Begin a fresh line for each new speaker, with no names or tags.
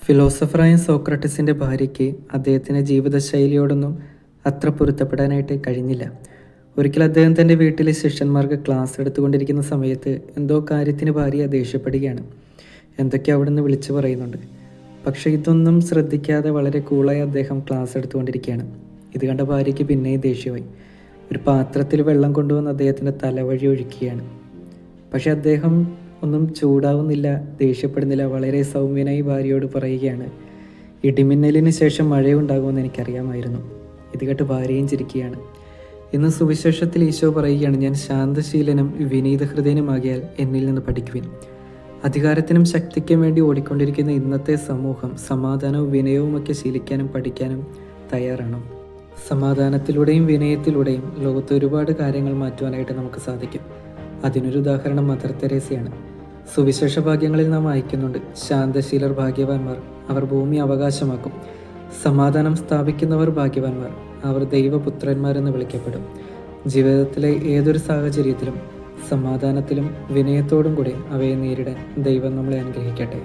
ഫിലോസഫറായ സോക്രട്ടീസിൻ്റെ ഭാര്യയ്ക്ക് അദ്ദേഹത്തിൻ്റെ ജീവിതശൈലിയോടൊന്നും അത്ര പൊരുത്തപ്പെടാനായിട്ട് കഴിഞ്ഞില്ല. ഒരിക്കൽ അദ്ദേഹം തൻ്റെ വീട്ടിലെ ശിഷ്യന്മാർക്ക് ക്ലാസ് എടുത്തുകൊണ്ടിരിക്കുന്ന സമയത്ത് എന്തോ കാര്യത്തിന് ഭാര്യ ദേഷ്യപ്പെടുകയാണ്. എന്തൊക്കെ അവിടെ നിന്ന് വിളിച്ചു പറയുന്നുണ്ട്. പക്ഷേ ഇതൊന്നും ശ്രദ്ധിക്കാതെ വളരെ കൂളായി അദ്ദേഹം ക്ലാസ് എടുത്തുകൊണ്ടിരിക്കുകയാണ്. ഇത് കണ്ട ഭാര്യയ്ക്ക് പിന്നെയും ദേഷ്യമായി. ഒരു പാത്രത്തിൽ വെള്ളം കൊണ്ടുവന്ന് അദ്ദേഹത്തിൻ്റെ തലവഴി ഒഴിക്കുകയാണ്. പക്ഷെ അദ്ദേഹം ഒന്നും ചൂടാവുന്നില്ല, ദേഷ്യപ്പെടുന്നില്ല. വളരെ സൗമ്യനായി ഭാര്യയോട് പറയുകയാണ്, ഇടിമിന്നലിന് ശേഷം മഴയുണ്ടാകുമെന്ന് എനിക്കറിയാമായിരുന്നു. ഇത് കേട്ട് ഭാര്യയും ചിരിക്കുകയാണ്. ഇന്ന് സുവിശേഷത്തിൽ ഈശോ പറയുകയാണ്, ഞാൻ ശാന്തശീലനും വിനീത ഹൃദയനുമാകിയാൽ എന്നിൽ നിന്ന് പഠിക്കുവിൻ. അധികാരത്തിനും ശക്തിക്കും വേണ്ടി ഓടിക്കൊണ്ടിരിക്കുന്ന ഇന്നത്തെ സമൂഹം സമാധാനവും വിനയവുമൊക്കെ ശീലിക്കാനും പഠിക്കാനും തയ്യാറാണോ? സമാധാനത്തിലൂടെയും വിനയത്തിലൂടെയും ലോകത്ത് ഒരുപാട് കാര്യങ്ങൾ മാറ്റുവാനായിട്ട് നമുക്ക് സാധിക്കും. അതിനൊരു ഉദാഹരണം മദർ തെരേസയാണ്. സുവിശേഷ ഭാഗ്യങ്ങളിൽ നാം വായിക്കുന്നുണ്ട്, ശാന്തശീലർ ഭാഗ്യവാന്മാർ, അവർ ഭൂമി അവകാശമാക്കും. സമാധാനം സ്ഥാപിക്കുന്നവർ ഭാഗ്യവാന്മാർ, അവർ ദൈവപുത്രന്മാരെന്ന് വിളിക്കപ്പെടും. ജീവിതത്തിലെ ഏതൊരു സാഹചര്യത്തിലും സമാധാനത്തിലും വിനയത്തോടും കൂടി അവയെ നേരിടാൻ ദൈവം നമ്മളെ അനുഗ്രഹിക്കട്ടെ.